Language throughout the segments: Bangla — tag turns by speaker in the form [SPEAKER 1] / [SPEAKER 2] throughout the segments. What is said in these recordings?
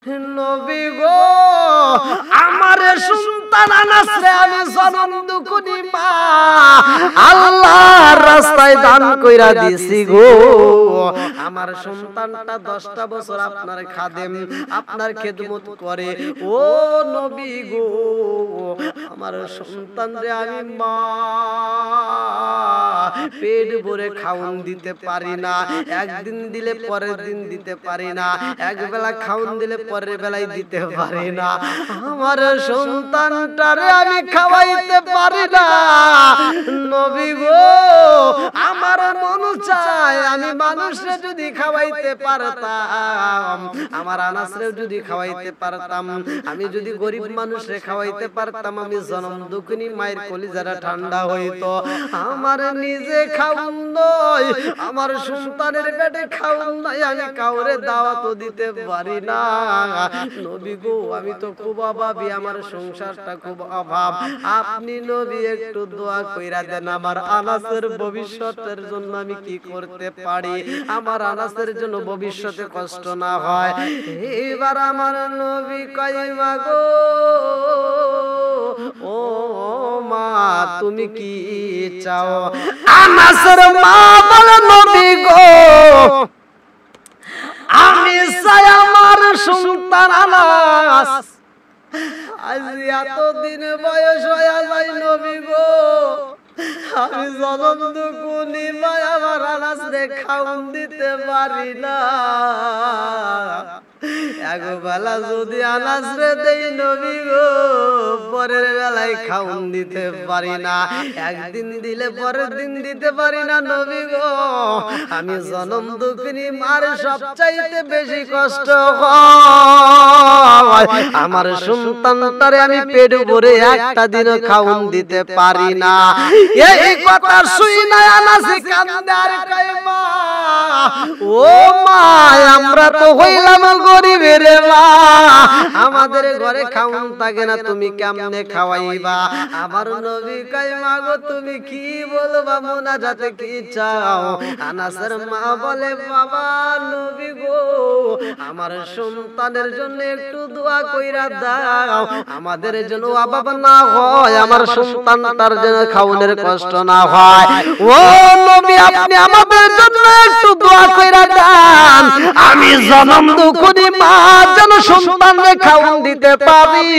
[SPEAKER 1] নবী গো আমার সন্তান আনাসরে আমি জনম দুকুনি মা আল্লাহর রাস্তায় দান কইরা দিছি গো। আমার সন্তানটা 10টা বছর আপনার খাদেম, আপনার খেদমত করে। ও নবী গো আমার সন্তানরে আমি মা পেট ভরে খাওন দিতে পারি না, একদিন দিলে পরের দিন দিতে পারি না, এক বেলা খাওন দিলে পরের বেলায় দিতে পারি না। আমার সন্তানটারে আমি খাওয়াইতে পারি না। নবী গো আমার মন চায় আমি মানুষরে যদি খাওয়াইতে পারতাম, আমার আনাসরে যদি খাওয়াইতে পারতাম, আমি যদি গরিব মানুষরে খাওয়াইতে পারতাম, আমি জনম দুঃখিনী মায়ের কলিজারা ঠান্ডা হইতো। আমার নিজে খাওন নয়, আমার সন্তানের পেটে খাওন নাই, আমি কাউরে দাওয়াতও দিতে পারি না। নবী গো আমি তো খুব অভাবী, আমার সংসারটা খুব অভাব। আপনি নবী একটু দোয়া কইরা দেন আমার আনাসের ভবিষ্যতের জন্য আমি কি করতে পারি, আমার আনাসের জন্য ভবিষ্যতে কষ্ট না হয়। এবার আমার নবী কয় মা গো ও মা তুমি কি চাও? আনাসের মা বলে নবী গো আমি চাই আমার সন্তান আনাস আজ এতদিন বয়স হয়ে যায় নবী গো আমি জনম দুকুনি মাই আমার আনাসরে খাওন দিতে পারি না। একবেলা যদি আনাসরে দেই নবী গো পরের বেলায় খাওন দিতে পারি না, একদিন দিলে পরের দিন দিতে পারি না। নবী গো আমি জনম দুঃখিনী মার সবচাইতে বেশি কষ্ট হয়, আমার সন্তানটারে আমি পেট ভরে একটা দিনও খাওন দিতে পারি না। এই কথা শুই না আনাস কান্দে আর কয় মা ও মা আমরা তো হইলাম গরিবের মা, আমাদের ঘরে খাওন থাকে না, তুমি কেমনে খাওয়াইবা? আমার নবী কয় মা গো তুমি কি বলবা, মুনাজাতে কি চাও? আনাসের মা বলে বাবা নবী গো আমার সন্তানের জন্য একটু দোয়া কইরা দাও, আমাদের জন্য অভাব না হয়, আমার সন্তানটার জন্য খাওনের কষ্ট না হয়। ও নবী আপনি আমাদের জন্য একটু দোয়া কইরা দেন, আমি জনম দুঃখিনী মা যেন সন্তানকে খাওন দিতে পারি,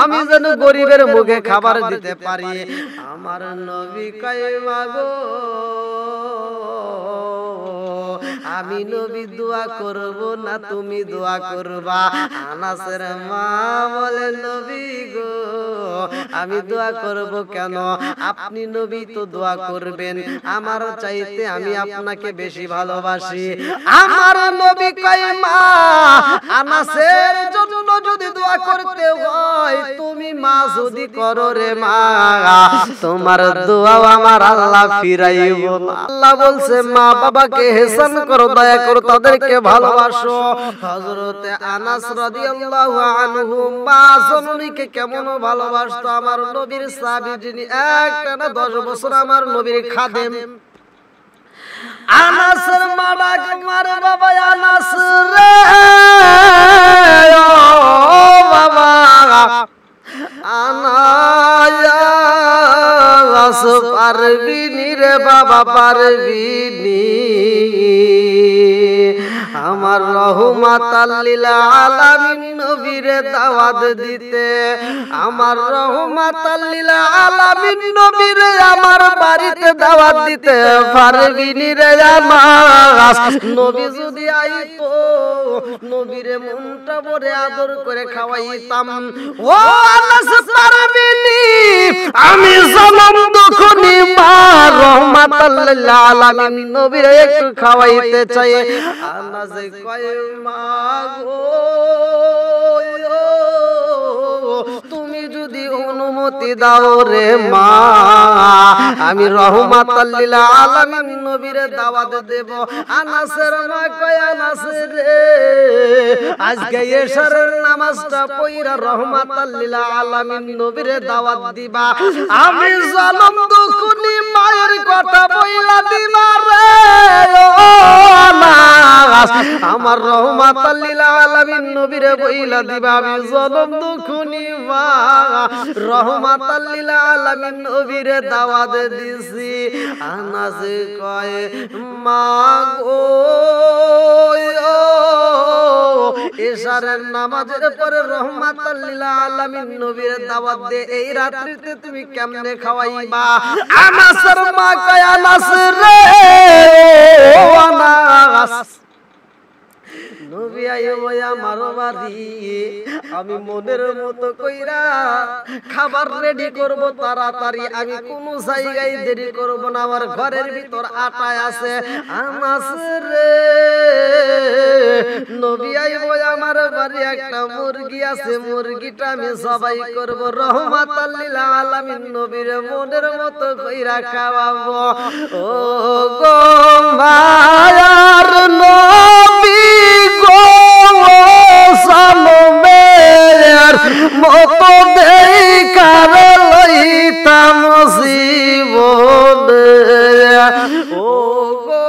[SPEAKER 1] আমি যেন গরিবের মুখে খাবার দিতে পারি। আমার নবী কয় মা গো আমি নবী দোয়া করব না তুমি দোয়া করবা? আনাসের মা বলে নবী গো আমি দোয়া করব কেন, আপনি নবী তো দোয়া করবেন, আমার চাইতে আমি আপনাকে বেশি ভালোবাসি। আমার নবী কয় মা আনাসের জন্য যদি দোয়া করতে হয় তুমি মা যদি করো রে মা তোমার দোয়া আমার আল্লাহ ফিরাইব। আল্লাহ বলছে মা বাবাকে হেসান করো, দয়া করো, তাদেরকে ভালোবাসো। হযরতে আনাস রাদিয়াল্লাহু আনহু মা জননীকে কেমন ভালোবাসতো। আমার নবীর সাহাবী যিনি একটানা 10 বছর আমার নবীর খাদেম। আনাসের মা ডাক মারে বাবা আনাস রে ও বাবা আনাস পারবিনি রে বাবা পারবিনি, আমার রহমাতাল লিল আলামিন নবীরে দাওয়াত দিতে, আমার রহমাতাল লিল আলামিন নবীরে আমার বাড়িতে দাওয়াত দিতে পারবিনি রে আমার নবী যদি আইতো নবীরে মনটা ভরে আদর করে খাওয়াইতাম। ও আনাস পারবিনি আমি জনম দুঃখিনী মা রহমাতাল লিল আলামিন নবীরে একটু খাওয়াইতে চাই। আনাস কয় মা গো তুমি যদি অনুমতি অনুমতি দাও রে মা, আমি রহমাতাল লিল আলামিন নবীর দাওয়াত দেব। আনাসের মা কয় আনাস রে, আজকে এশারের নামাজটা পড়া রহমাতাল লিল আলামিন নবীর দাওয়াত দিবা, আমি জনম দুখুনি মায়ের কথা বইলা দিবা রে ও আনাস, আমার রহমাতাল লিল আলামিন নবীর বইলা দিবা, আমি জনম দুখুনি মা রহমাতাল লিল আলামিন নবীর দাওয়াত দিছি। আনাস কয় মা গো এশারের নামাজের পরে রহমাতাল লিল আলামিন নবীর দাওয়াত দে, এই রাত্রিতে তুমি কেমনে খাওয়াইবা? আনাসের মা কয় আনাস রে ও আনাস, নবী আইব আমার বাড়ি, আমি মনের মতো কইরা খাবার রেডি করব তাড়াতাড়ি, আমি কোনো জায়গায় দেরি করব না, আমার ঘরের ভিতর আটা আছে। আনাস রে নবী আইব আমার বাড়ি, একটা মুরগি আছে, মুরগিটা আমি জবাই করব, রহমাতাল লিল আলামিন নবীর মনের মতো কইরা খাওয়াবো। ও গো মায়ার নবী গো সালমের মতো দেখার লইতাম জীবনে, ও গো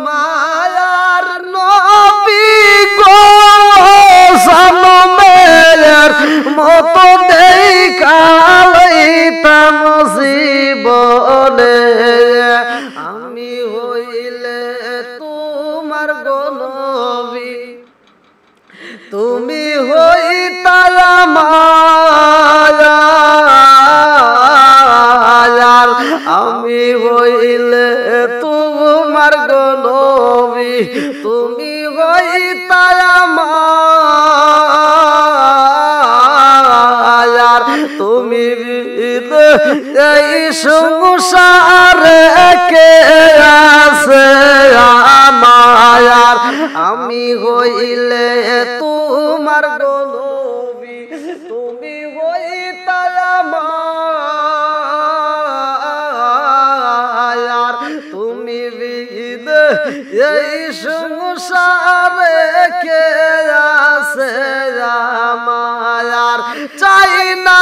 [SPEAKER 1] মায়ার নবী গো সালমের মতো দেখার লইতাম জীবনে, আমি হইলে তোমার গো নবী, তুমি হইতা আমার, আমি হইলে তোমার গো নবী, তুমি হইতা আমার, তুমি এই সংসারে কে আছে আমার, আমি হইলে তোমার গো নবী, তুমি হইতা আমার, তুমি এই সংসারে কে আছে আমার, চাই না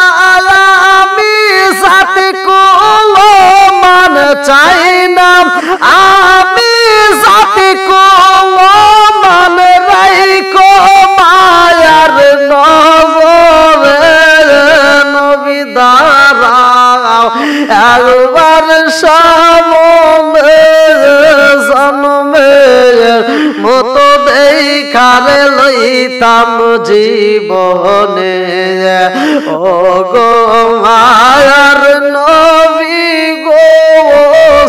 [SPEAKER 1] আমি সাথে কোলো মান, চাই না আমি সাথে কোলো মান, রাইকো মায়ার নজরে নবী দাঁড়াও একবার সামনে, জন্মের মতো দেখারে লইতাম জীবনে, ও গো মায়ার নবী গো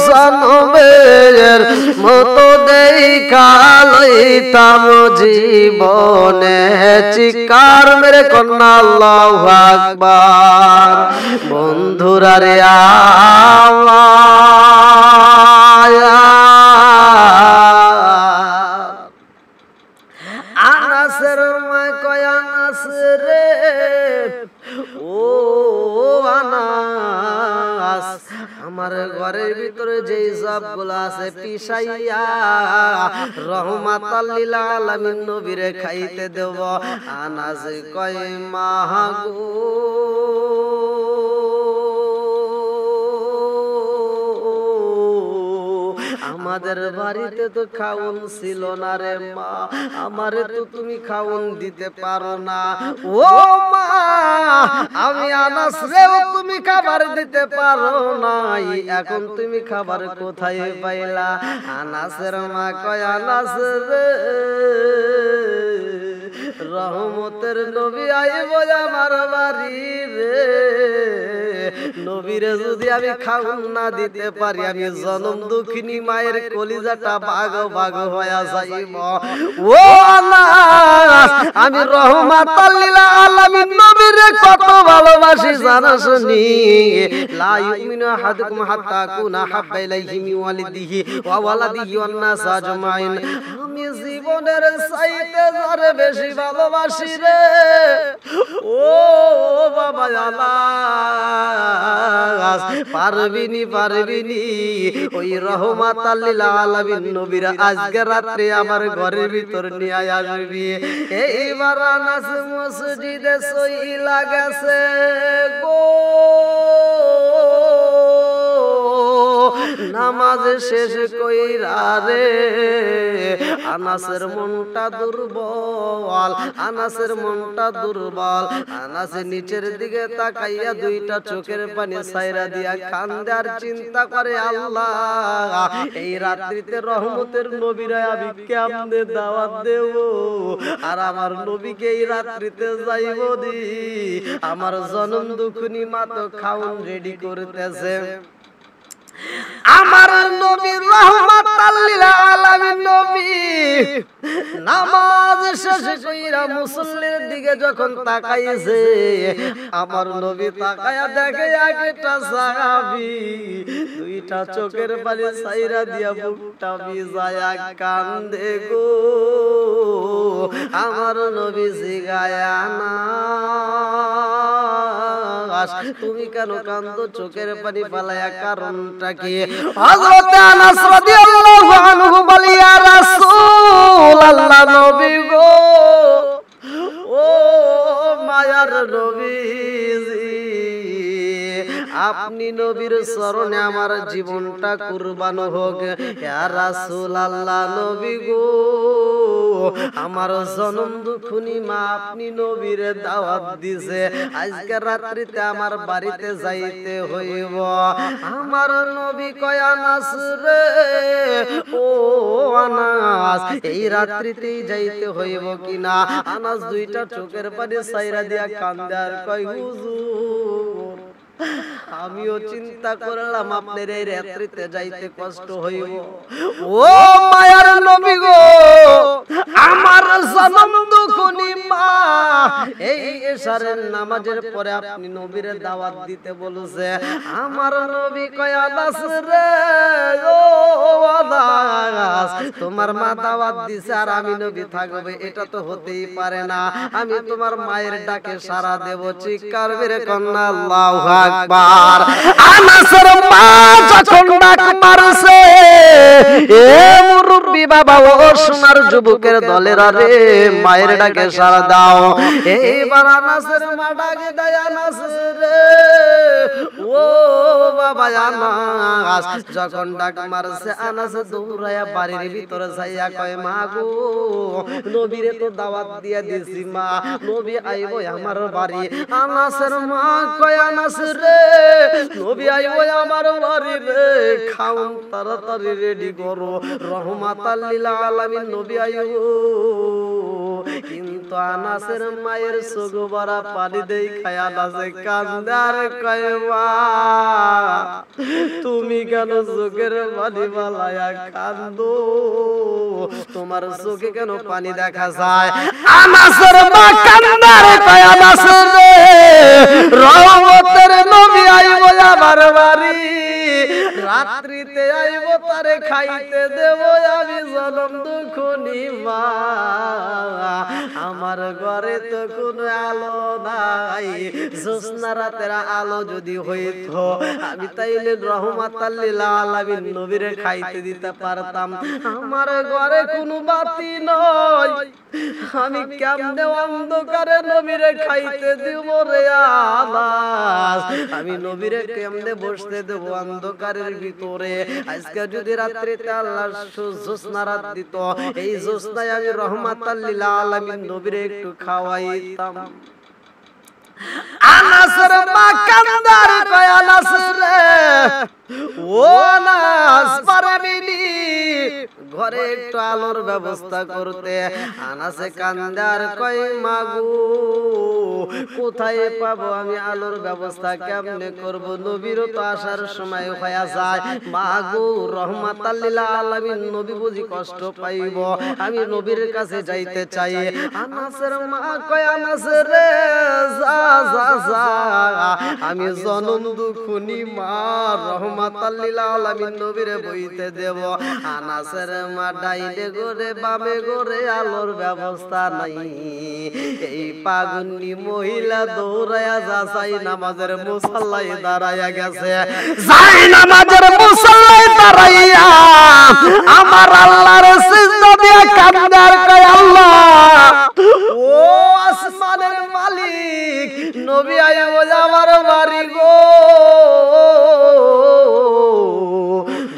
[SPEAKER 1] জন্মের মতো দেখা লইতাম জীবনে। চিৎকার মেরে কন্যা আল্লাহু আকবার। বন্ধুরা রে আনাসের মা কয় আনাস রে ও আনাস, আমার ঘরের ভিতরে যেই সবগুলো আছে পিসাইয়া রহমাতাল লিল আলামিন নবীরে খাইতে দেব। আনাস কয় মা গো আমাদের বাড়িতে তো খাওন ছিল না রে মা, আমারে তো তুমি খাওন দিতে পারো না। ও মা আমি আনাস রেও তুমি খাবার দিতে পারো নাই, এখন তুমি খাবার কোথায় পাইলা? আনাসের মা কয় আনাস রে রহমতের নবী আইব আমার বাড়ি রে, নবীরে যদি আমি খাওন না দিতে পারি আমি জনম দুঃখিনী মায়ের কলিজাটা ভাগ ভাগ হয়ে যাইব। ও আল্লাহ আমি রহমাতাল লিল আলামিন নবীরে কত ভালোবাসি জানাস নি? লা ইউমিনু আহাদুকুম হাত্তা কুনা হাব্বা ইলাইহি মিন ওয়ালিদিহি ওয়া ওয়ালাদিহি ওয়ান নাস আজমাইন, আমি জীবনের চাইতে যারে বেশি ভালোবাসি রে ও বাবা আল্লাহ আনাস পারবিনি ওই রহমাতাল লিল আলামিন নবীর আজকে রাতে আমার ঘরের ভিতর নিয়ে আসবি। এইবার আনাস মসজিদে সইলা গেছে গো, নামাজ শেষ কইরা রে আনাসের মনটা দুর্বল, আনাসের মনটা দুর্বল। আনাস নিচের দিকে তাকাইয়া দুইটা চোখের পানি ছাইরা দিয়া কান্দে আর চিন্তা করে, আল্লাহ এই রাত্রিতে রহমতের নবীরা আমি কেমনে দাওয়াত দেব, আর আমার নবীকে এই রাত্রিতে যাইব দি। আমার জনম দুঃখনি মা তো খাউন রেডি করতেছে। আমার নবী রহমাতাল লিল আলামিন নবী নামাজ শেষ কইরা মুসল্লির দিকে যখন তাকাইছে, আমার নবী তাকায়া দেখে একটা সাহাবী দুইটা চোখের পানি ছাইরা দিয়া বুকটা ভিজায়া কান্দে গো। আমার নবী জিগায়া না, তুমি কেন কান্দো, চোখের পানি ফালায়া কারণটা কি? হযরত আনাস রাদিয়াল্লাহু আনহু বলে, ইয়া রাসূলুল্লাহ নবী গো, ও মায়ার নবীজি, আপনি নবীর চরণে আমার জীবনটা কুরবান হোক। ইয়া রাসূলুল্লাহ নবী গো, আমার জনম দুঃখনি মা আপনি নবীর দাওয়াত দিছে, আজকে রাত্রিতে আমার বাড়িতে যাইতে হইব। আমার নবী কয়, আনাস রে ও আনাস, এই রাত্রিতেই যাইতে হইব কিনা? আনাস দুইটা চোখের পানি ছাইরা দিয়া কান্দে আর কয়, হুজুর আমিও চিন্তা করলাম আপনার এই রাত্রিতে যাইতে কষ্ট হইব। ও মায়ার নবী গো, আমার জনম দুঃখনি মা এই এশারের নামাজের পরে আপনি নবীর দাওয়াত দিতে বলেছে। আমার নবী কয়, আনাস রে ও আনাস, তোমার মা দাওয়াত দিছে আর আমি নবী থাকব, এটা তো হতেই পারে না। আমি তোমার মায়ের ডাকে সাড়া দেব। চিৎকার মেরে কন্যা আল্লাহু আকবার। আনাসের মা যখন ডাক মারছে, এ মুরব্বি বাবা ও সোনার যুবকের দলের আরে মায়ের ডাকে সাড়া দাও। এইবার আনাসের মা ডাকে দেয়, আনাস রে ও বাবা আনাস। যখন ডাক মারছে, আনাস দৌড়ায়া বাড়ির ভিতরে যাইয়া কয়, মা গো, নবীরে তো দাওয়াত দিয়া দিছি মা, নবী আইবো আমার বাড়ি। আনাসের মা কয়, আনাস রে নবী আইবো আমার বাড়ি রে, খাউন তাড়াতাড়ি রেডি করো, রহমাতাল লিল আলামিন নবী আইবো। কিন্তু আনাসের মায়ের চোখ ভরা পানি দেখায় আনাসে কান্দে আর কয়, মা তুমি কেন চোখের পানি বালায়া কান্দো, তোমার চোখে কেন পানি দেখা যায়? আনাসের মা কান্দে আর কয়, আনাস রে রহমতের নবী আইবো আমার বাড়ি, রাত্রিতে আইবো তারে খাইতে দেব আমি জনম দুঃখনি মা, আমার ঘরে তো কোনো আলো নাই, জ্যোৎস্না রাতের আলো যদি হইতো আমি তাইলে রহমাতাল লিল আলামিন নবীরে খাইতে দিতে পারতাম। আমার ঘরে কোনো বাতি নয়, আমি কেমনে অন্ধকারে নবীরে খাইতে দিব রে আনাস, আমি নবীরে কেমনে বসতে দেব অন্ধকারের ভিতরে? আজকে যদি রাত্রিতে আল্লাহ জ্যোৎস্না রাত দিত, এই জ্যোৎস্নায় আমি রহমাতাল লিল আলামিন নবীরে একটু খাওয়াইতাম। আনাসের মা কান্দার কয়, আনাস রে ও আনাস পারবিনি ঘরে একটু আলোর ব্যবস্থা করতে? আনাসে কান্দার কয়, মাগো কোথায় পাবো আমি আলোর ব্যবস্থা, কেমনে করব? নবীরও তো আসার সময় হয়ে যায়, মাগো রহমাতাল লিল আলামিন নবী বুঝি কষ্ট পাইব, আমি নবীর কাছে যাইতে চাই। আনাসের মা কয়, আনাস রে যা যা যা, আমি জনম দুঃখনি মা রহমাতাল লিল আলামিন নবীরে বইতে দেব। আনাসের মা ডাইলে গোরে বামে গোরে আলোর ব্যবস্থা নাই, এই পাগনি মহিলা মহিলা দৌড়ায়া যাচাই নামাজের মুসাল্লায় দাঁড়ায়া গেছে। যাই নামাজের মুসাল্লায় দাঁড়াইয়া আমার আল্লাহর সিজদা দিয়ে কাঁদে আর কয়, আল্লাহ ও আসমানের মালিক, নবী আয়া বলে আমার বাড়ি গো,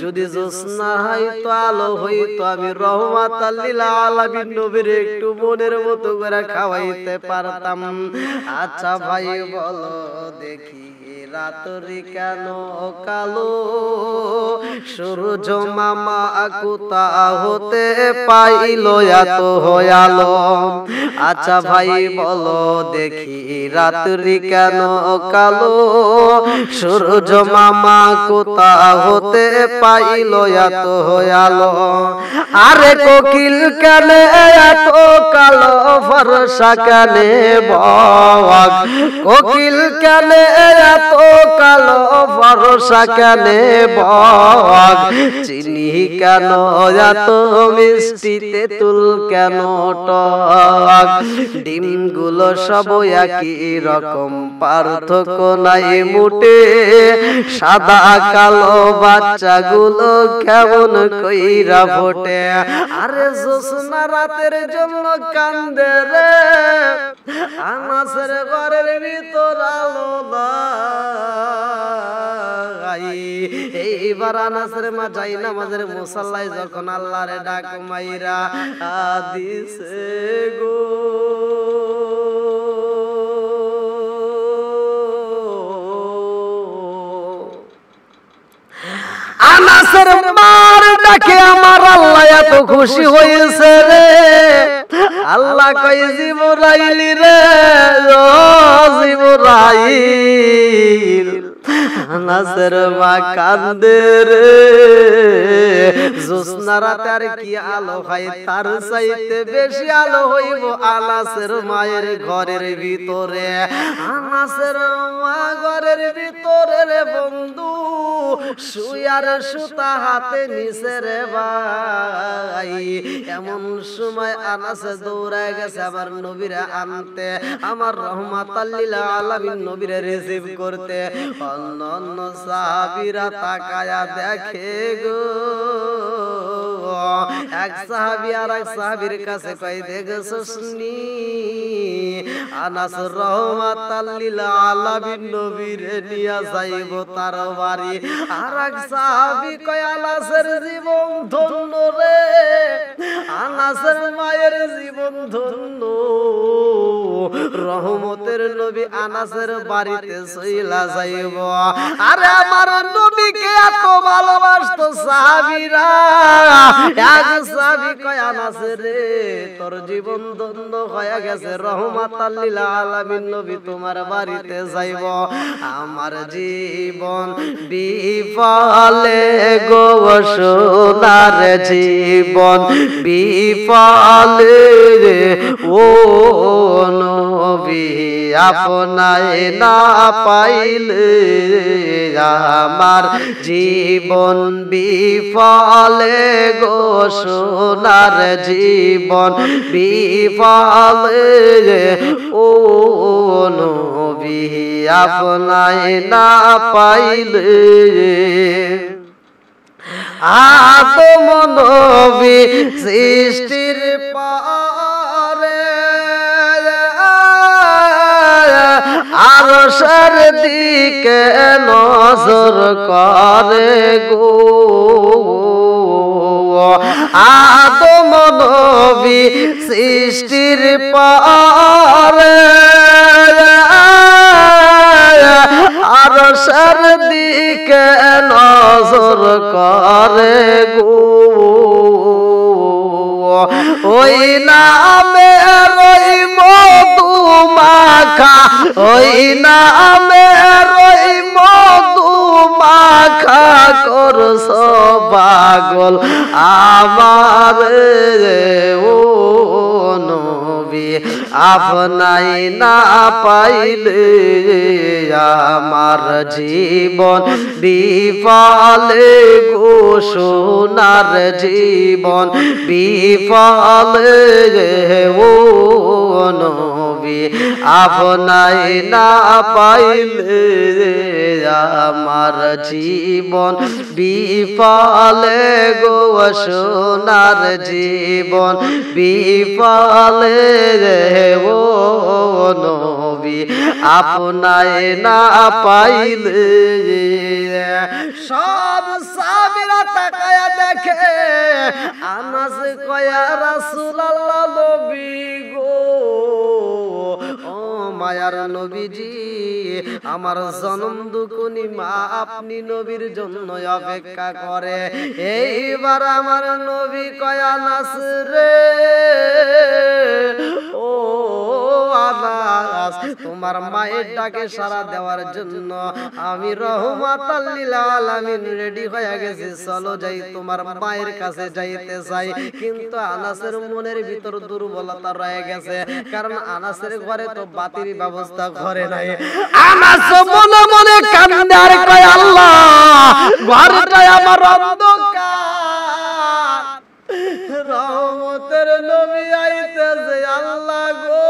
[SPEAKER 1] যদি জ্যোৎস্না হইতো আলো হইতো আমি রহমাতাল লিল আলামিন নবীর একটু মনের মতো করে খাওয়াইতে পারতাম। আচ্ছা ভাই বলো দেখি রাত্রি কেন কালো, সূর্য মামা কোথা হতে পাইল এত আলো? আচ্ছা ভাই বলো দেখি রাত্রি কেন কালো, সূর্য মামা কোথা হতে পাইল এত আলো? আরে কোকিল কেন এত কালো ফর্সা কেন বক, কোকিল কেন এত কালো ফর্সা কেন বক, চিনি কেন এত মিষ্টি তেঁতুল কেন টক, ডিমগুলো সব একই রকম পার্থক্য নাই মুটে, সাদা কালো বাচ্চাগুলো কেমন কইরা ফোটে। আরে জ্যোৎস্না রাতের জন্য কান্দে রে, আনাসের ঘরের ভিতর আলো নাই। এইবার আনাসের মা যাই নামাজের মুসাল্লায় যখন আল্লাহরে ডাক মাইরা দিছে গো, আনাসের মার ডাকে আমার আল্লাহ এত খুশি হয়েছে রে। আল্লাহ কই জিবরাইল রে, ও জিবরাইল, আনাসের মা কান্দে রে, জ্যোৎস্না রাতে আর কি আলো হয়, তার চাইতে বেশি আলো হইব আনাসের মায়ের ঘরের ভিতরে। আনাসের মা ঘরের ভিতরে রে বন্ধু শুয়ার সুতা হাতে নিছে রে ভাই। এমন সময় আনাসে দৌড়ায় গেছে আমার নবীরে আনতে, আমার রহমাতাল লিল আলামিন নবীরে রিসিভ করতে। অন্য অন্য সাহাবীরা তাকায়া দেখে গো, এক সাহাবী আর এক সাহাবীর কাছে কই দেখছস নি আনাস রহমাতাল লিল আলামিন নবীরে নিয়া যাইব তার বাড়ি। আর এক সাহাবী কই আনাসের জীবন ধন্য রে, আনাসের মায়ের জীবন ধন্য, রহমতের নবী আনাসের বাড়িতে চইলা যাইব। আরে আমার নবীকে এত ভালোবাসতো সাহাবীরা। এক সাহাবী কয় আনাস রে তোর জীবন ধন্য হয়ে গেছে, রহমাতাল লিল আলামিন নবী তোমার বাড়িতে যাইব। আমার জীবন বিফলে গো সোনার জীবন বিফলে ও নবী, আপনায় না পাইলে আমার জীবন বিফলে গো সোনার জীবন বিফলে ও নবী, আপনায় না পাইলে। আদম নবী সৃষ্টির পরে আরশের দিকে নজর করে গো, আদম নবী সৃষ্টির পরে আরশের দিকে নজর করে গো, ওই নামের ওই মধু মাখা, ওই নামের ওই মধু মাখা করছ পাগল আমার ও নবী, আপনাই না পাইলে আমার জীবন বিফলে গো সোনার জীবন বিফলে ও নবী, নবী আপনাই না পাইলে আমার জীবন বিফলে গো সোনার জীবন বিফলে ও নবী আপনাই না পাইলে। সব সাহাবীরা তাকায়া দেখে আনাস কয়া রাসূলুল্লাহ নবী গো ও মায়ার নবীজি আমার জনম দুকুনি মা আপনি নবীর জন্য অপেক্ষা করে। এইবার আমার নবী কয়া আনাস রে ও আনাস তোমার মায়ের ডাকে সাড়া দেওয়ার জন্য আমি রহমাতাল লিল আলামিন রেডি হয়ে গেছি, চলো যাই তোমার মায়ের কাছে যাইতে চাই। কিন্তু আনাসের মনের ভিতর দুর্বলতা রয়ে গেছে, কারণ আনাসের ঘরে তো বাতির ব্যবস্থা করে নাই। আনাস মনে মনে কান্দে আর কয় আল্লাহ ঘরটাই আমার অন্ধকার, রহমতের নবী আইতেছে আল্লাহ গো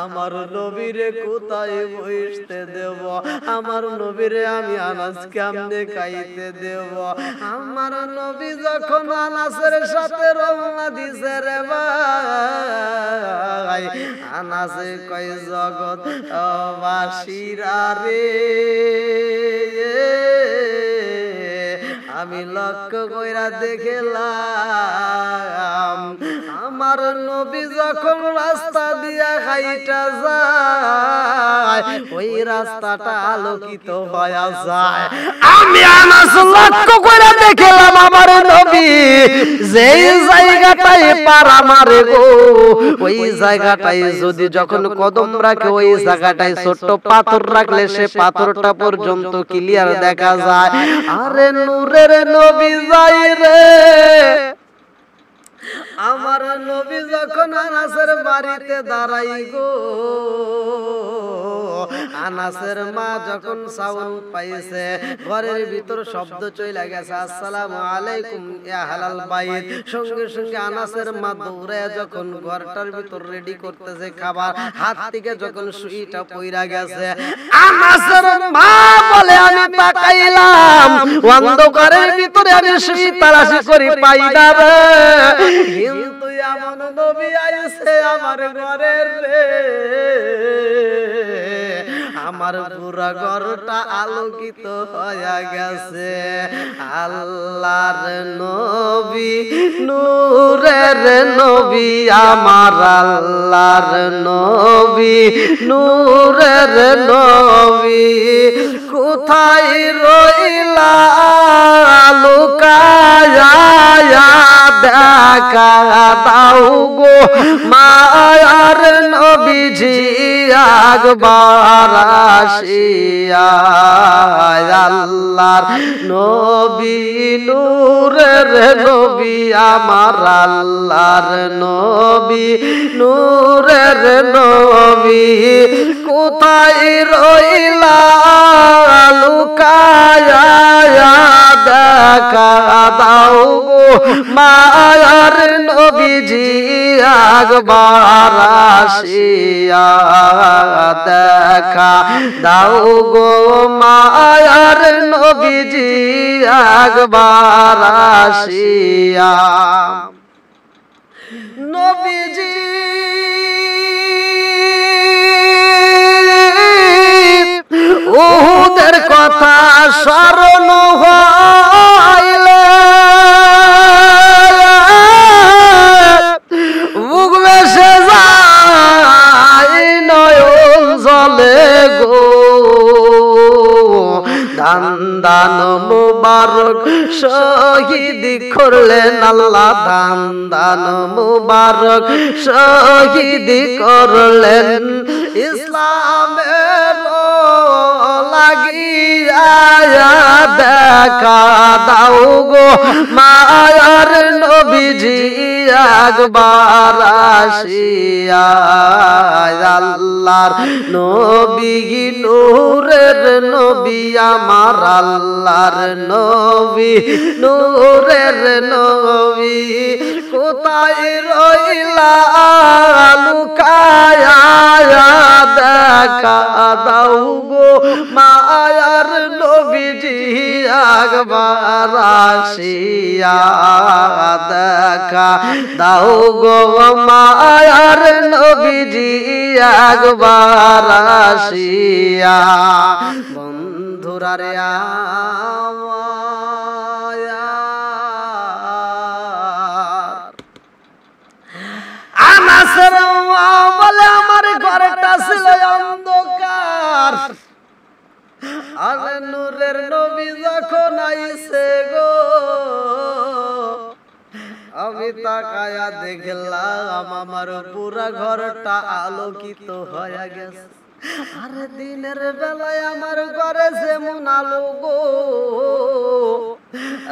[SPEAKER 1] আমার নবীরে কোথায় বসতে দেব, আমার নবীরে আমি আনাস কেমনে খাইতে দেব। আমার নবী যখন আনাসের সাথে রওনা দিছে রে ভাই আনাসে কয় জগৎ বাসীরা রে আমি লক্ষ্য কইরা দেখলাম আমার নবী যখন রাস্তা দিয়া হাইটা যায় ওই রাস্তাটা আলোকিত হয়ে যায়। আমি আনাস লক্ষ্য কইরা দেখলাম আমার নবী যেই জায়গাটায় পারা মারে গো ওই জায়গাটায় যদি যখন কদম রাখে ওই জায়গাটায় ছোট্ট পাথর রাখলে সে পাথরটা পর্যন্ত ক্লিয়ার দেখা যায়। আরে নূরের নবী যাই রে আমার নবী যখন আনাসের বাড়িতে দাঁড়াই গো আনাসের মা যখন সাউন্ড পাইছে ঘরের ভিতর শব্দ চলে গেছে আসসালামু আলাইকুম ইয়া হালাল বাইত, সঙ্গে সঙ্গে আনাসের মা দৌড়ে যখন ঘরটার ভিতর রেডি করতেছে খাবার, হাত থেকে যখন সুইটা পইরা গেছে আনাসের মা বলে আমি তাকাইলাম অন্ধকারের ভিতরে আমি সুই তালাশি করি পাই না রে, কিন্তু এমন নবী আইছে আমার ঘরের রে আমার পুরা ঘরটা আলোকিত হয়ে গেছে। আল্লাহর নবী নূরের নবী আমার আল্লাহর নবী নূরের নবী কোথায় রইলা লুকায়া দেখা দাও গো মায়ার নবীজি একবার আসিয়া। আল্লাহর নবী নূরের নবী আমার আল্লাহর নবী নূরের নবী কোথায় রইলা লুকায়া দেখা দাও গো মায়ার নবীজি একবার আসিয়া দেখা দাও গো মায়ার নবীজি একবার আসিয়া। নবীজি উহুদের কথা স্মরণ হইলে বুক ভেসে যায় নয়ন জলে গো, দান দান মুবারক শহীদ করলেন আল্লাহ, দান দান মুবারক শহীদ করলেন ইসলামের লাগিয়া দেখা দাও গো মায়ার নবীজি একবার আসিয়া আল্লাহর নবী নূরের নবী আমার আল্লাহর নবী নূরের নবী কোথায় রইলা লুকায়া দেখা দাও গো মায়ার নবীজি একবার আসিয়া দেখা দাও গো মায়ার নবীজি একবার আসিয়া বন্ধুরা রে আনাসের মা বলে আমার ঘরটা ছিল অন্ধকার আর নূরের নবী যখন আইছে গো আমি তাকায়া দেখলাম আমার পুরা ঘরটা আলোকিত হয়ে গেছে আর দিনের বেলায় আমার ঘরে যেমন আলো গো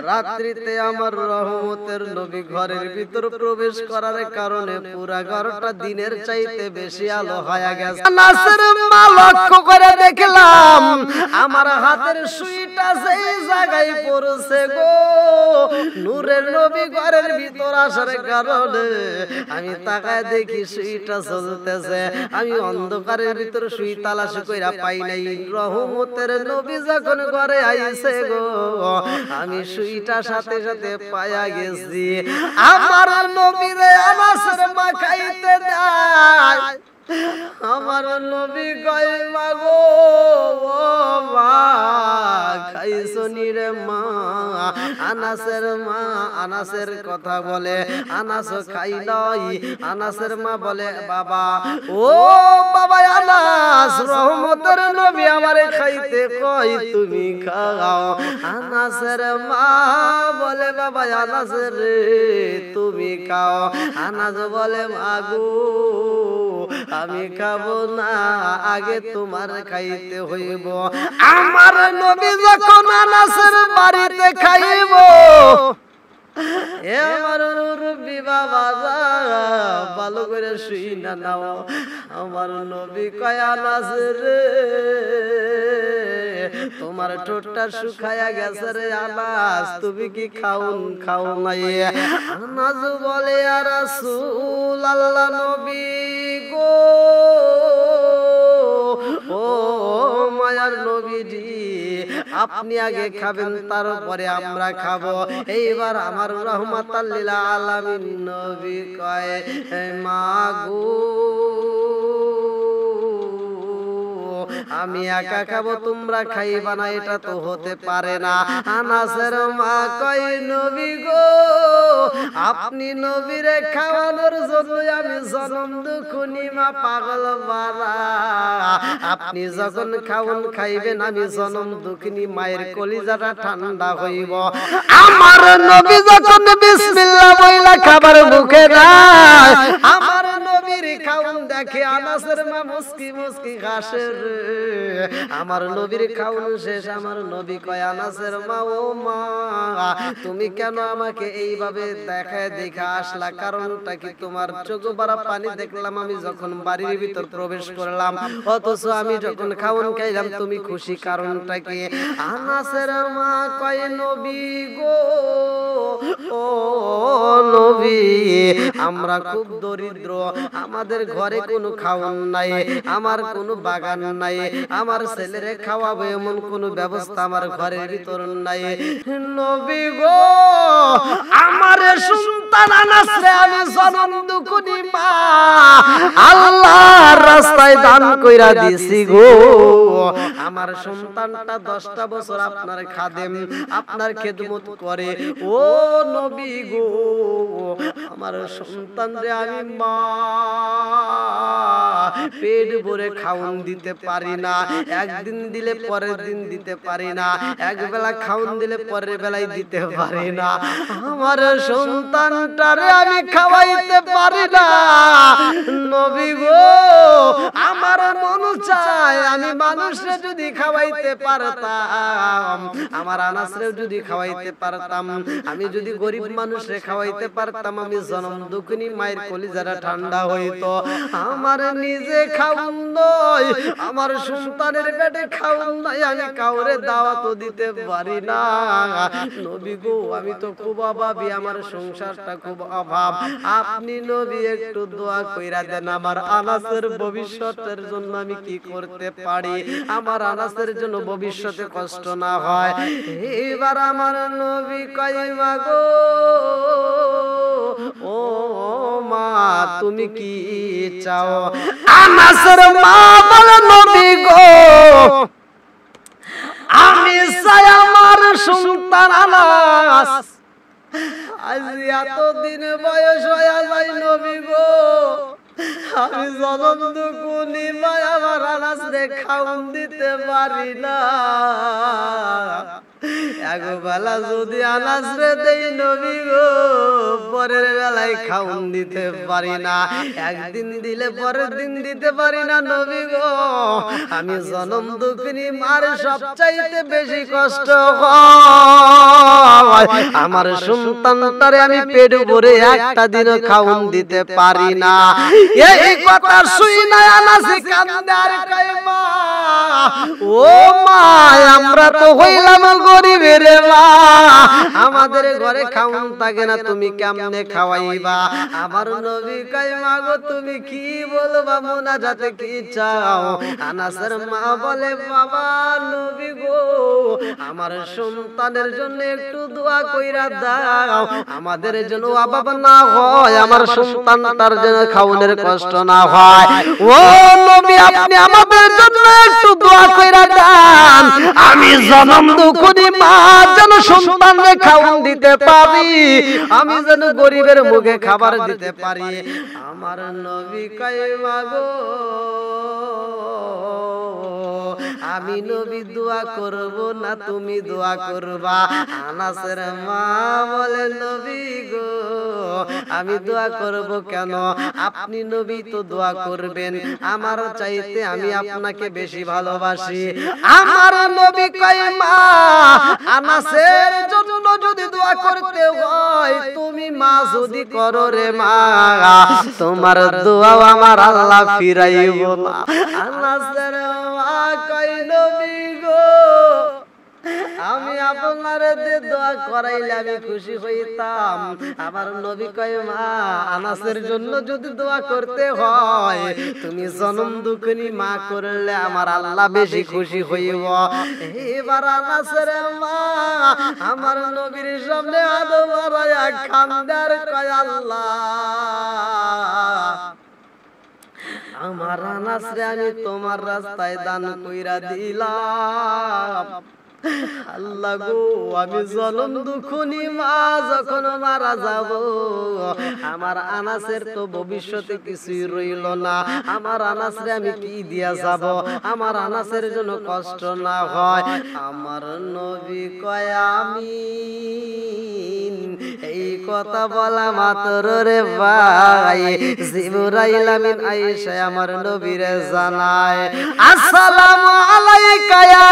[SPEAKER 1] রাত্রিতে আমার রহমতের নবী ঘরের ভিতর প্রবেশ করার কারণে পুরা ঘরটা দিনের চাইতে বেশি আলো হয়ে গেছে নাসের মা লক্ষ্য করে দেখলাম আমার হাতের সুইটা সেই জায়গায় পড়ছে গো নূরের নবী ঘরের ভিতর আসার কারণে আমি তাকায় দেখি সুইটা জ্বলতেছে আমি অন্ধকারের ভিতর সুই তালাশ কইরা পাই নাই রহমতের নবী যখন ঘরে আইছে গো আমি সুইটা সাথে সাথে পায়া গেছি আমার নবীরে আনাসের মা খাইতে দেয় আমার নবী কয় মা গো ও মা খাইছনি রে মা আনাসের কথা বলে আনাস খাই নাই আনাসের মা বলে বাবা ও বাবা আনাস রহমতের নবী আমারে খাইতে কই তুমি খাও আনাসের মা বলে বাবা আনাসের রে তুমি খাও আনাস বলে মা গো আমি খাবো না আগে তোমার খাইতে হইব আমার নবী যখন আনাসের বাড়িতে খাইব এ আমার মুরব্বি বাবা ভালো করে শুই না নাও আমার নবী কয় আনাস রে তোমার ঠোঁটটা শুকায়া গেছে রে আনাস তুমি কি খাও নাই আনাস বলে ইয়া রাসূল আল্লাহ নবী গো ও মায়ার নবীজি আপনি আগে খাবেন তারপরে আমরা খাবো এইবার আমার রহমাতাল লিল আলামিন নবী কয় মা গো আমি একা খাবো তোমরা খাইবা না এটা তো হতে পারে না আনাসের মা কয় নবী গো আপনি নবীরে খাওয়ানোর জন্য আমি জনম দুঃখনি মা পাগল বালা আপনি যখন খাইবেন আমি জনম দুঃখনি মায়ের কলিজাটা ঠান্ডা হইব আমার নবী যখন বিসমিল্লাহ বইলা খাবার মুখে দেয় আমার নবীর খাওন দেখে আনাসের মা মুস্কি মুস্কি হাসে আমার নবীর খাওন শেষ আমার নবী কয় আনাসের মা ও মা তুমি কেন আমাকে এইভাবে দেখায় দেখা আসলা কারণটা কি তোমার চোখ ভরা পানি দেখলাম আমি যখন বাড়ির ভিতর প্রবেশ করলাম অথচ আমি যখন খাওন খাইলাম তুমি খুশি কারণটা কি আনাসের মা কয় নবী গো ও নবী আমরা খুব দরিদ্র আমাদের ঘরে কোনো খাওন নাই আমার কোনো বাগান নাই আমার ছেলেরে খাওয়াবো এমন কোনো ব্যবস্থা আমার ঘরের ভিতর নাই নবী গো আমার সন্তান আনাসরে আমি জনম দুঃখনি মা আল্লাহর রাস্তায় দান কইরা দিছি গো আমার সন্তানটা 10টা বছর আপনার খাদেম আপনার খেদমত করে ও নবী গো আমার সন্তানরে আমি মা পেট ভরে খাওন দিতে পারি না একদিন দিলে পরের দিন দিতে পারি না এক বেলা খাওন দিলে পরের বেলায় দিতে পারি না আমার সন্তানটারে আমি খাওয়াইতে পারি না নবী গো আমার মন চায় আমি মানুষরে যদি খাওয়াইতে পারতাম, আমার আনাসরে যদি খাওয়াইতে পারতাম, আমি যদি গরিব মানুষরে খাওয়াইতে পারতাম, আমি জনম দুঃখিনী মায়ের কলিজাটা ঠান্ডা হইতো। আমার নিজে খাওন নয়, আমার সন্তানের পেটে খাওন নাই, আমি কাউরে দাওয়াতও দিতে পারি না। নবী গো, আমি তো খুব অভাবী, আমার সংসারটা খুব অভাব। আপনি নবী একটু দোয়া কইরা দেন, আমার আনাসের ভবিষ্যতের জন্য আমি কি করতে পারি, আমার আনাসের জন্য ভবিষ্যতে কষ্ট না হয়। এবার আমার নবী কয় মা গো, ও মা তুমি কি চাও? আনাসের মা বলে নবী গো, আমি চাই আমার সন্তান আনাস। আজ এতদিন বয়স হয়ে যায় নবী গো, আমি জনম দুঃখী মাই আমার আনাসরে খাওন দিতে পারি না। একবেলা যদি আনাসরে দেই নবী গো, পরের বেলায় খাওন দিতে পারি না। একদিন দিলে পরের দিন দিতে পারি না নবী গো। আমি জনম দুঃখিনী মার সবচাইতে বেশি কষ্ট হয়, আমার সন্তানটারে আমি পেট ভরে একটা দিনও খাওন দিতে পারি না। এই কথা শুই না আনাস কান্দে আর কয় মা, ও মা আমরা তো হইলাম গরিবের মা, আমাদের ঘরে খাওন থাকে না, তুমি কেমনে খাওয়াইবা? আমার নবী কয় মা গো তুমি কি বলবা, মুনাজাতে কি চাও? আনাসের মা বলে বাবা নবী গো, আমার সন্তানের জন্য একটু দোয়া কইরা দাও, আমাদের জন্য অভাব না হয়, আমার সন্তানটার জন্য খাওনের কষ্ট না হয়। ও নবী আপনি আমাদের জন্য একটু দোয়া কইরা দেন, আমি জনম দুঃখী মা যেন সন্তানকে খাওন দিতে পারি, আমি যেন গরিবের মুখে খাবার দিতে পারি। আমার নবী কয় মা গো, আমি নবী দোয়া করব না তুমি দোয়া করবা? আনাসের মা বলে নবী গো, আমি দোয়া করব কেন, আপনি নবী তো দোয়া করবেন, আমার চাইতে আমি আপনাকে বেশি ভালোবাসি। আমার নবী কয় মা আনাসের জন্য যদি দোয়া করতে হয়, তুমি মা যদি করো রে মা, তোমার দোয়া আমার আল্লাহ ফিরাইব না। আনাসের মা কয় নবী গো, আমি আপনার দোয়া করাইলে আমি খুশি হইতাম। আমার নবী কয় মা আনাসের জন্য যদি দোয়া করতে হয়, তুমি জনম দুঃখিনী মা করলে আমার আল্লাহ বেশি খুশি হইব। এবার আনাসের মা আমার নবীর সামনে আদো বাড়ায়া খান্দার কয় আল্লাহ, আমার আনাসরে আমি তোমার রাস্তায় দান কইরা দিলাম। আল্লাহ গো, আমি জনম দুঃখিনী মা যখন মারা যাব, আমার আনাসের তো ভবিষ্যতে কিছুই রইল না, আমার আনাসরে আমি কি দিয়া যাব, আমার আনাসের জন্য কষ্ট না হয়। আমার নবী কয় আমিন। এই কথা বলা মাত্র রে ভাই জিবরাইল আমিন আয়েশা আমার নবীরে জানায়, আসসালামু আলাইকা ইয়া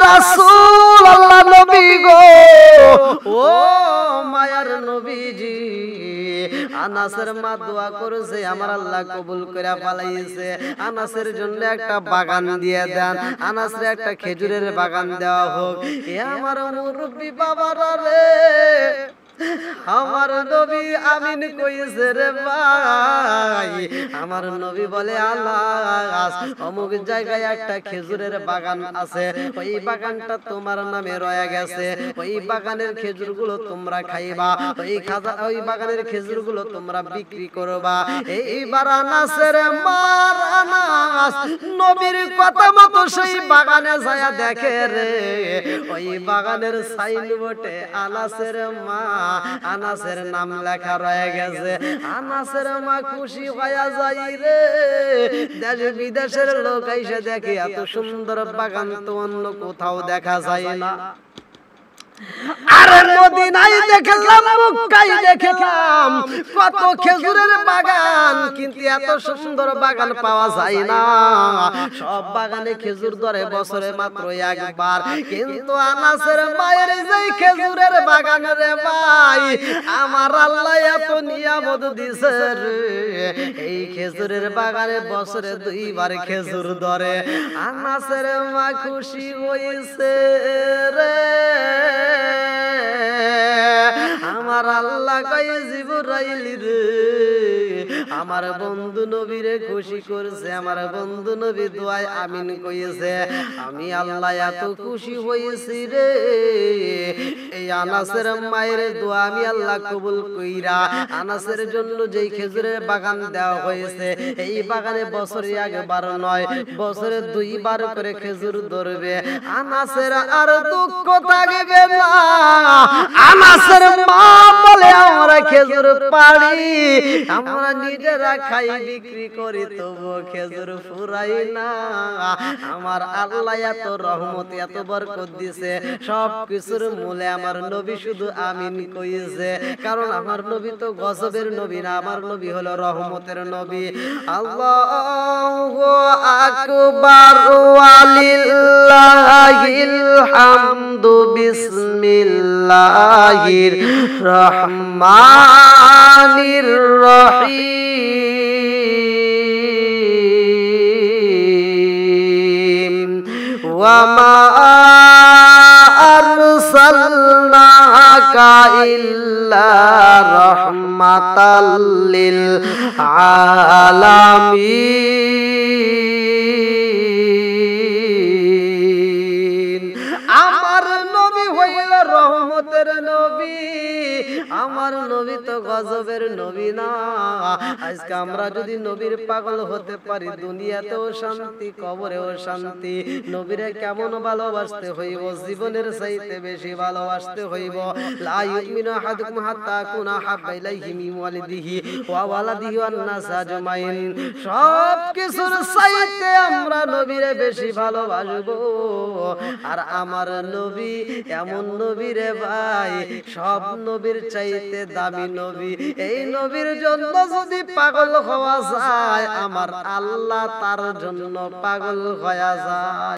[SPEAKER 1] রাসূলুল্লাহ। নবী গো, ও মায়ার নবীজি, আনাসের মা দোয়া করেছে, আমার আল্লাহ কবুল করে ফেলাইছে, আনাসের জন্য একটা বাগান দিয়ে দেন, আনাসের একটা খেজুরের বাগান দেওয়া হোক। এ আমার মুরব্বি বাবারা রে, আমার নবী আমিন কইছে রে ভাই। আমার নবী বলে আল্লাহ অমুক জায়গায় একটা খেজুরের বাগান আছে, ওই বাগানটা তোমার নামে রয়ে গেছে, ওই বাগানের খেজুরগুলো তোমরা খাইবা, ওই বাগানের খেজুরগুলো তোমরা বিক্রি করবা। এইবার আনাসের মার আনাস নবীর কথা মতো সেই বাগানে যায় দেখে রে, ওই বাগানের সাইনবোর্ডে আনাসের মা, আনাসের নাম লেখা রয়ে গেছে। আনাসের মা খুশি হয়ে যায় রে, দেশ বিদেশের লোক এসে দেখে এত সুন্দর বাগান তো অন্য কোথাও দেখা যায় না। আরে মদিনায় দেখলাম, মক্কায় দেখলাম কত খেজুরের বাগান, কিন্তু এত সুন্দর বাগান পাওয়া যায় না। সব বাগানে খেজুর ধরে বছরে মাত্র একবার, কিন্তু আনাসের মায়ের যে খেজুরের বাগান রে ভাই, আমার আল্লাহ এত নিয়ামত দিছে রে, এই খেজুরের বাগানে বছরে 2 বার খেজুর ধরে। আনাসের মা খুশি হইছে রে, আমার আল্লাহ কয় জিবরাইল রে, আমার বন্ধু নবীরে খুশি করছে, আমার বন্ধু নবী দোয়ায় আমিন কইছে, আমি আল্লাহ এত খুশি হইছি রে, এই আনাসের মায়ের দোয়া আমি আল্লাহ কবুল কইরা আনাসের জন্য যেই খেজুরের বাগান দেওয়া হয়েছে, এই বাগানে বছরে একবার নয়, বছরে 2 বার করে খেজুর ধরবে। আনাসের আর দুঃখ থাকবে না। আনাসের মা বলে, আমরা খেজুর পাড়ি, আমরা নিজেরা খাই, বিক্রি করি, তবু খেজুর ফুরাই না। আমার আল্লাহ এত রহমত, এত বরকত দিছে, সব কিছুর মূলে আমার নবী শুধু আমিন কইছে, কারণ আমার নবী তো গজবের নবী না, আমার নবী হলো রহমতের নবী। আল্লাহু আকবার ওয়ালিল্লাহিল হামদু, বিসমিল্লাহির রহমানির রহিম। ওয়া মা আরসালনাকা ইল্লা রাহমাতাল লিল আলামিন। আমার নবী হইল রহমতের নবী, আমার নবী তো গজবের নবী না। আজকে আমরা যদি নবীর পাগল হতে পারি, দুনিয়াতেও শান্তি, কবরেও শান্তি। নবীরে কেমন ভালোবাসতে হইব, জীবনের চাইতে বেশি ভালোবাসতে হইব। লা ইউমিনু আহাদুকুম হাত্তা কুনা হাব্বা ইলাইহি মিন ওয়ালিদিহি ওয়া ওয়ালাদিহি ওয়ান নাস আজমাইন। সব কিছুর চাইতে আমরা নবীরে বেশি ভালোবাসবো। আর আমার নবী এমন নবী রে ভাই, সব নবীর চাইতে দামি নবী। এই নবীর জন্য যদি পাগল হওয়া যায়, আমার আল্লাহ তার জন্য পাগল হয়ে যায়।